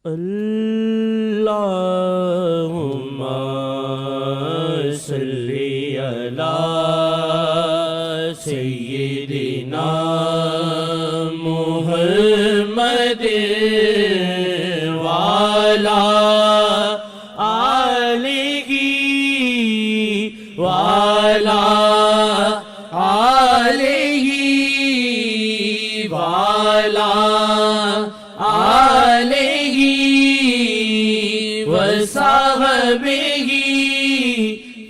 اللہم صلی علی سیدنا محمد وعلی آلہ وعلی آلہ وعلی آلہ وصحبہ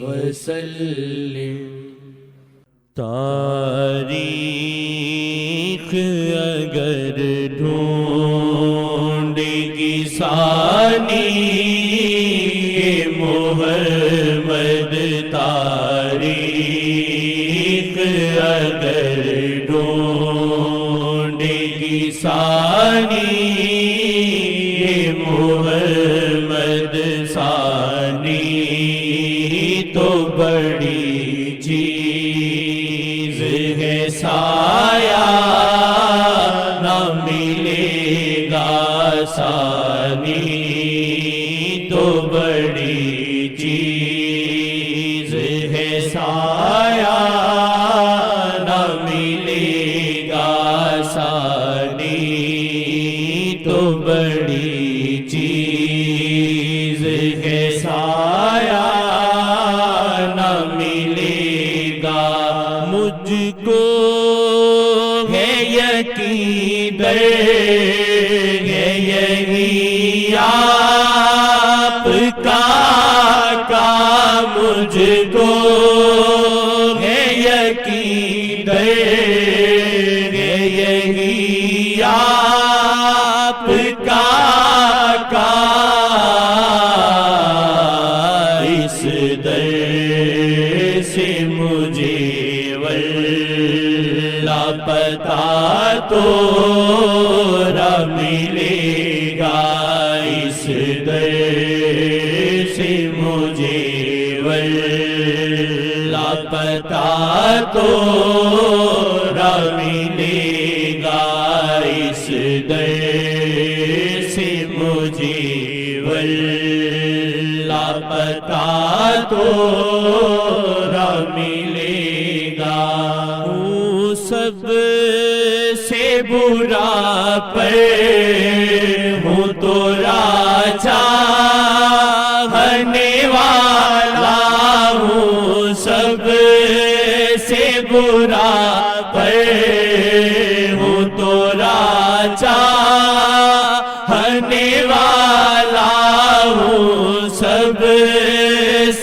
وسلم۔ تاریخ اگر ڈھونڈے گی ثانی محمد، تاریخ اگر ڈھونڈے گی ثانی محمد ثانی، تو بڑی چیز ہے سایہ نہ ملے گا ثانی، تو بڑی چیز ہے سایہ نہ ملے گا ثانی، تو بڑی چیز ہے سایہ نہ ملے گا۔ مجھ کو ہے یقین ہے یہی آپ کا مجھ کو ہے یقین ہے یہی آپ کا اس در سے مجھے واللہ پتہ تو ملے گا، اس در سے مجھے واللہ پتہ تو ملے گا، اس در سے مجھے واللہ پتہ تو ملے گا۔ سب سے برا پر ہوں تو چاہنے والا ہوں، سب سے برا پر ہوں تو چاہنے والا ہوں، سب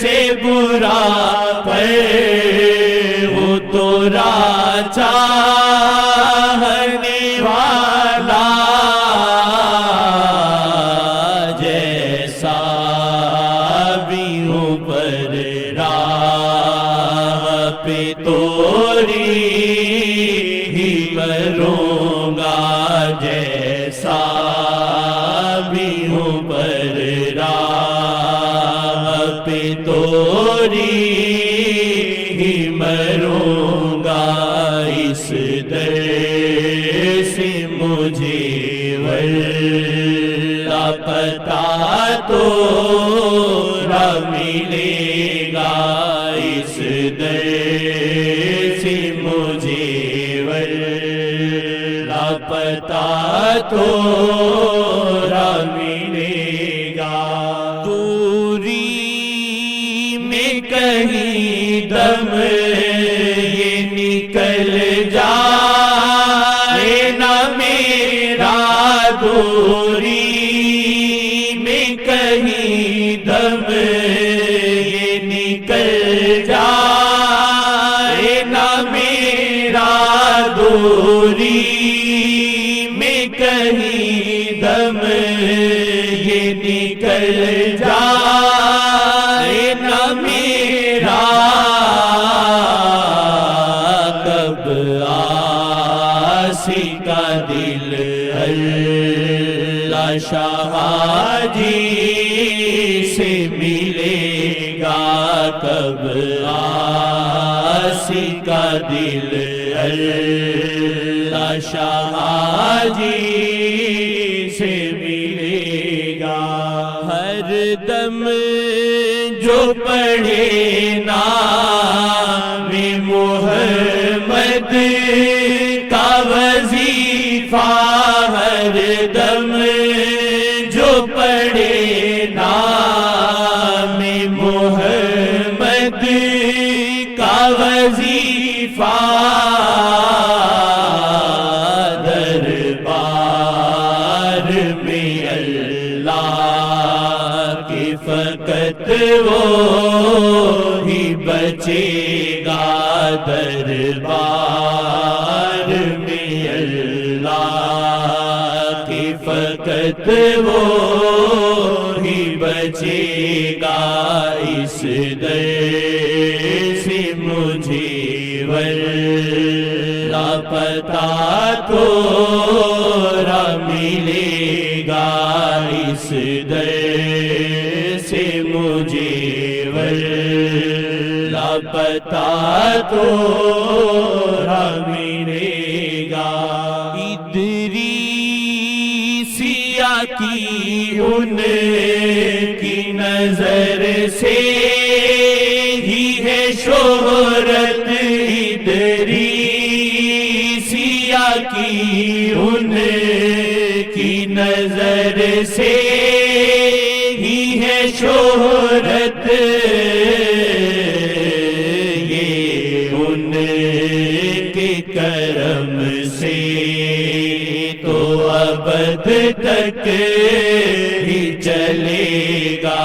سے برا پر ہوں تو چاہنے والا، جیسا بھی ہوں پر راہ پہ توری ہی مروں گا، جیسا بھی ہوں پر راہ پہ توری ہی مروں گا، اس در سے مجھے واللہ پتہ تو ملے گا، اس در سے مجھے واللہ پتہ تو ملے گا۔ دوری میں کہیں دم یہ نکل جائے نہ میرا، دوری میں کہیں دم یہ نکل جائے نہ میرا، دوری میں کہیں دم یہ نکل جائے نہ میرا، کب آسی کا دل اللہ شاہ جی سے ملے گا، کب آسی کا دل اللہ شاہ جی سے ملے دم جو پڑھے نام محمد کا وظیفہ، ہر دم جو پڑھے نام محمد کا وظیفہ، دربار میں اللہ کی فقط وہ ہی بچے گا، دربار میں اللہ کی فقط وہ ہی بچے گا، اس در سے مجھے لاپتہ تھوڑا ملے گا، اس در سے مجھے لاپتہ تھوڑا ملے گا۔ ادریسیہ کی ان کی نظر سے ہی ہے شہرت، ادریسیہ کی ان کی نظر سے ہی ہے شہرت، یہ ان کے کرم سے تو ابد تک ہی چلے گا،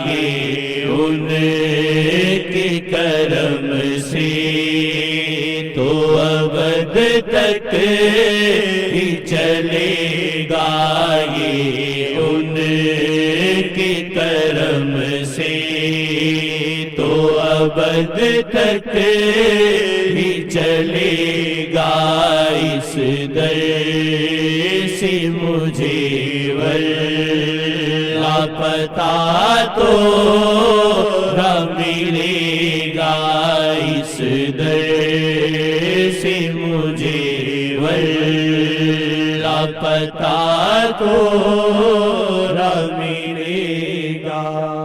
یہ ان کے کرم سے تو ابد تک ہی چلے گا، یہ ان کے کرم سے تو ابد تک ہی چلے گا، اس در سے مجھے لاپتہ تو ملے گا، اس در سے مجھے لاپتہ تو ملے گا۔